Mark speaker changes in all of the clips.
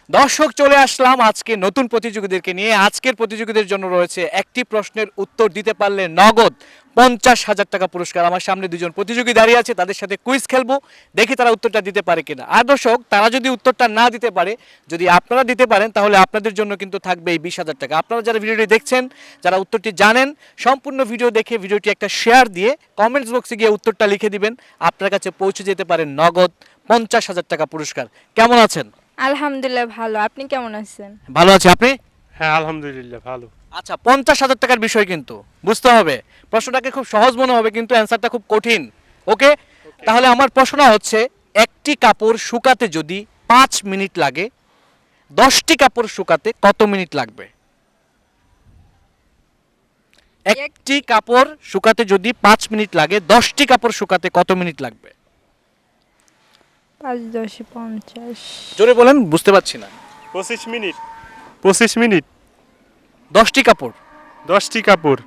Speaker 1: দর্শক চলে আসলাম আজকে নতুন প্রতিযোগীদেরকে নিয়ে। আজকের প্রতিযোগীদের জন্য রয়েছে একটি প্রশ্নের উত্তর দিতে পারলে নগদ 50,000 টাকা পুরস্কার। আমার সামনে দুজন প্রতিযোগী দাঁড়িয়ে আছে, তাদের সাথে কুইজ খেলবো, দেখি তারা উত্তরটা দিতে পারে কিনা। আর দর্শক, তারা যদি উত্তরটা না দিতে পারে, যদি আপনারা দিতে পারেন, তাহলে আপনাদের জন্য কিন্তু থাকবে এই 20,000 টাকা। আপনারা যারা ভিডিওটি দেখছেন, যারা উত্তরটি জানেন, সম্পূর্ণ ভিডিও দেখে ভিডিওটি একটা শেয়ার দিয়ে কমেন্টস বক্সে গিয়ে উত্তরটা লিখে দিবেন। আপনার কাছে পৌঁছে যেতে পারেন নগদ 50,000 টাকা পুরস্কার। কেমন আছেন?
Speaker 2: আলহামদুলিল্লাহ ভালো। আপনি কেমন আছেন?
Speaker 1: ভালো আছি, আপনি?
Speaker 3: হ্যাঁ আলহামদুলিল্লাহ ভালো।
Speaker 1: আচ্ছা, 50,000 টাকার বিষয় কিন্তু বুঝতে হবে। প্রশ্নটাকে খুব সহজ মনে হবে, কিন্তু অ্যান্সারটা খুব কঠিন। ওকে, তাহলে আমার প্রশ্নটা হচ্ছে, একটি কাপড় শুকাতে যদি 5 মিনিট লাগে, 10টি কাপড় শুকাতে কত মিনিট লাগবে? একটি কাপড় শুকাতে যদি 5 মিনিট লাগে, 10টি কাপড় শুকাতে কত মিনিট লাগবে?
Speaker 2: 5 10 50।
Speaker 1: জোরে বলেন, বুঝতে পারছি না।
Speaker 3: 25 মিনিট। 25 মিনিট।
Speaker 1: 10টি কাপড়
Speaker 3: 10টি কাপড়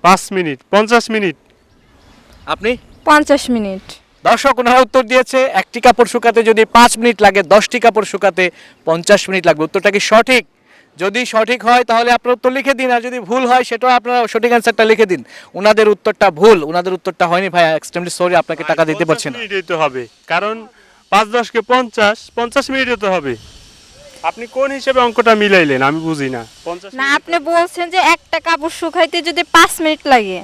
Speaker 3: 5 মিনিট। 50 মিনিট।
Speaker 1: আপনি?
Speaker 2: 50 মিনিট।
Speaker 1: দর্শক, ওনারা উত্তর দিয়েছে একটি কাপড় শুকাতে যদি 5 মিনিট লাগে, 10টি কাপড় শুকাতে 50 মিনিট লাগবে। উত্তরটা কি সঠিক? যদি সঠিক হয় তাহলে আপনার উত্তর লিখে দিন, আর যদি ভুল হয় সেটাও আপনারা সঠিক অ্যান্সারটা লিখে দিন। ওনাদের উত্তরটা ভুল, ওনাদের উত্তরটা হয়নি ভাই। এক্সট্রিমলি সরি, আপনাকে টাকা দিতে পারছি না।
Speaker 3: 50 মিনিটই তো হবে, কারণ 5 10 কে 50, 50 মিনিটই তো হবে। আপনি কোন হিসেবে অঙ্কটা মিলাইলেন আমি বুঝি না। 50
Speaker 2: না, আপনি বলছেন যে একটা কাপড় শুকাইতে যদি 5 মিনিট লাগে,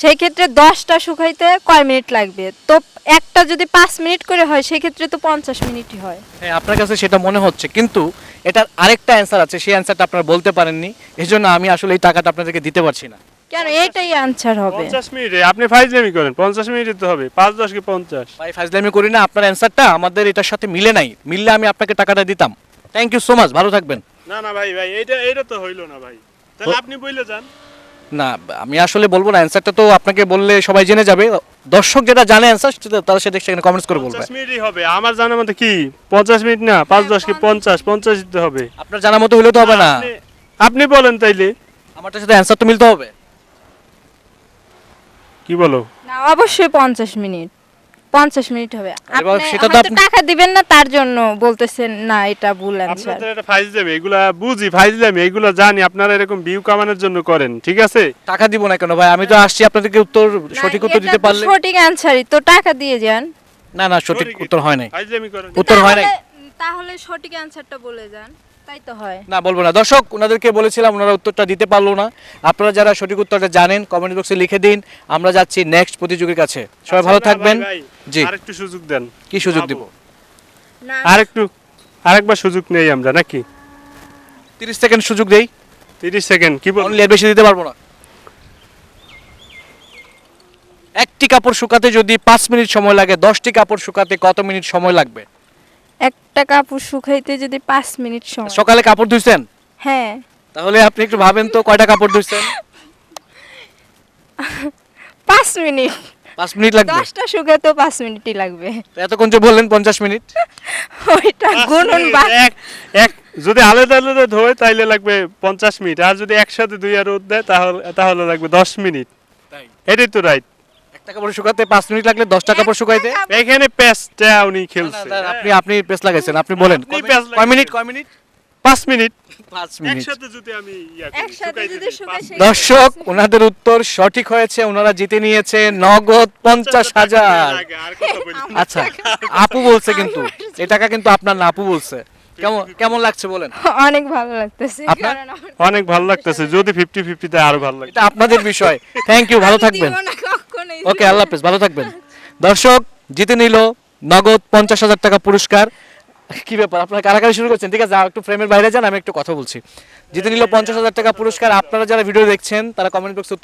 Speaker 2: সেই ক্ষেত্রে 10টা শুকাইতে কয় মিনিট লাগবে? তো একটা যদি 5 মিনিট করে হয়, সেই ক্ষেত্রে তো 50 মিনিটই হয়।
Speaker 1: হ্যাঁ, আপনার কাছে সেটা মনে হচ্ছে, কিন্তু এটার আরেকটা অ্যান্সার আছে, সেই অ্যান্সারটা আপনারা বলতে পারেননি। এজন্য আমি আসলে এই টাকাটা আপনাদেরকে দিতে পারছি না।
Speaker 2: কেন? এইটাই আনসার হবে।
Speaker 3: 50 মিনিটে আপনি ফাইজলামি করেন। 50 মিনিটই তো হবে। 5 10 কে 50।
Speaker 1: ভাই ফাজলামি করি না, আপনার অ্যান্সারটা আমাদের এটার সাথে মিলে নাই। মিললে আমি আপনাকে টাকাটা দিতাম। থ্যাংক ইউ সো মাচ, ভালো থাকবেন।
Speaker 3: না না ভাই ভাই, এটা তো হইলো না ভাই। তাহলে আপনি বইলে যান।
Speaker 1: না, আমি আসলে বলবো না, অ্যান্সারটা তো আপনাকে বললে সবাই জেনে যাবে। দর্শক যেটা জানে অ্যান্সার, তারা সেটা সেখানে কমেন্টস করে বলবে।
Speaker 3: 50 মিনিটই হবে আমার জানার মতে। কি 50 মিনিট না, 5 10 কে 50, 50 দিতে হবে।
Speaker 1: আপনার জানার মতো হইলে তো হবে না,
Speaker 3: আপনি বলেন তাইলে।
Speaker 1: আমারটার সাথে অ্যান্সার তো মিলতে হবে।
Speaker 3: কি বলো?
Speaker 2: না, অবশ্যই 50 মিনিট। 50 মিনিট হবে।
Speaker 1: এবার
Speaker 2: আপনি
Speaker 1: সেটা তো
Speaker 2: হয়তো টাকা দিবেন না, তার জন্য বলতেছেন না, এটা ভুল অ্যানসার।
Speaker 3: আপনাদের এটা ফাইজ দেবে, এগুলা বুঝি, ফাইজলামি এগুলা জানি। আপনারা এরকম ভিউ কামানোর জন্য করেন, ঠিক আছে?
Speaker 1: টাকা দিব না কেন ভাই? আমি তো আসছি আপনাদেরকে উত্তর, সঠিক উত্তর দিতে পারলে।
Speaker 2: সঠিক অ্যানসারই তো, টাকা দিয়ে যান।
Speaker 1: না না, সঠিক উত্তর হয় নাই।
Speaker 3: ফাইজলামি করেন।
Speaker 1: উত্তর হয় নাই।
Speaker 2: তাহলে সঠিক অ্যানসারটা বলে যান, তাই তো হয়।
Speaker 1: না, বলবো না। দর্শক, ওনাদেরকে বলেছিলাম, ওনারা উত্তরটা দিতে পারলো না। আপনারা যারা সঠিক উত্তরটা জানেন কমেন্ট বক্সে লিখে দিন। আমরা যাচ্ছি নেক্সট প্রতিযোগীর কাছে। সবাই ভালো
Speaker 3: আচ্ছা,
Speaker 1: থাকবেন।
Speaker 3: ভাই,
Speaker 1: জি।
Speaker 3: আরেকটু সুযোগ দেন।
Speaker 1: কি সুযোগ
Speaker 3: ভাবো।
Speaker 1: দিব?
Speaker 2: না,
Speaker 3: আরেকবার সুযোগ নেই আমরা নাকি?
Speaker 1: 30 সেকেন্ড সুযোগ দেই।
Speaker 3: 30 সেকেন্ড। কি বল?
Speaker 1: অনলি, এর বেশি দিতে পারবো না। একটি কাপড় শুকাতে যদি 5 মিনিট সময় লাগে, 10টি কাপড় শুকাতে কত মিনিট সময় লাগবে?
Speaker 2: একটা কাপড় শুকাইতে যদি 5 মিনিট সময়।
Speaker 1: সকালে কাপড় ধুইছেন?
Speaker 2: হ্যাঁ।
Speaker 1: তাহলে আপনি একটু ভাবেন তো, কয়টা কাপড় ধুইছেন?
Speaker 2: 5 মিনিট।
Speaker 1: 5 মিনিট লাগবে।
Speaker 2: 10টা শুকাতেও 5 মিনিটই লাগবে।
Speaker 1: তো এতক্ষণ যে বললেন 50 মিনিট।
Speaker 2: ওইটা গুনুন বাদ।
Speaker 3: এক যদি আলাদা আলাদা ধোয় তাইলে লাগবে 50 মিনিট, আর যদি একসাথে দুই আর রোদ দেয় তাহলে লাগবে 10 মিনিট।
Speaker 1: তাই?
Speaker 3: এটাই তো রাইট।
Speaker 1: একটা কাপড় শুকাতে 5 মিনিট লাগলে 10টা কাপড় শুকাইতে?
Speaker 3: এখানে পেস্টটা উনি খেলছে।
Speaker 1: না, আপনি পেস লাগাইছেন, আপনি বলেন।
Speaker 3: আপনি পেঁচ
Speaker 1: কয় মিনিট?
Speaker 3: লাগাইছেন।
Speaker 1: কয় মিনিট?
Speaker 3: 5 মিনিট।
Speaker 1: 5 মিনিট।
Speaker 3: একসাথে যদি আমি
Speaker 2: একসাথে যদি শুকাই সেই
Speaker 1: দর্শক, ওনাদের উত্তর সঠিক হয়েছে, ওনারা জিতে নিয়েছে নগদ 50,000। আচ্ছা, আপু বলছে কিন্তু এই টাকা কিন্তু আপনার না, আপু বলছে। কেমন লাগছে বলেন?
Speaker 2: অনেক ভালো লাগতেছে।
Speaker 1: আপনার?
Speaker 2: কারণ আমার
Speaker 3: অনেক ভালো লাগতেছে। যদি 50-50 দেয় আরো ভালো লাগবে।
Speaker 1: এটা আপনাদের বিষয়। থ্যাংক ইউ, ভালো থাকবেন।
Speaker 2: দিব না কখনোই।
Speaker 1: ওকে, আল্লাহ হাফেজ, ভালো থাকবেন। দর্শক, জিতে নিল নগদ 50,000 টাকা পুরস্কার। কি ব্যাপার, আপনারা কারাকারি শুরু করছেন? ঠিক আছে, একটু ফ্রেমের বাইরে যান, আমি একটু কথা বলছি। জিতে নিল 50,000 টাকা পুরস্কার। আপনারা যারা ভিডিও দেখছেন তারা কমেন্ট বক্সে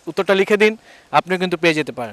Speaker 1: উত্তরটা লিখে দিন, আপনিও কিন্তু পেয়ে যেতে পারেন।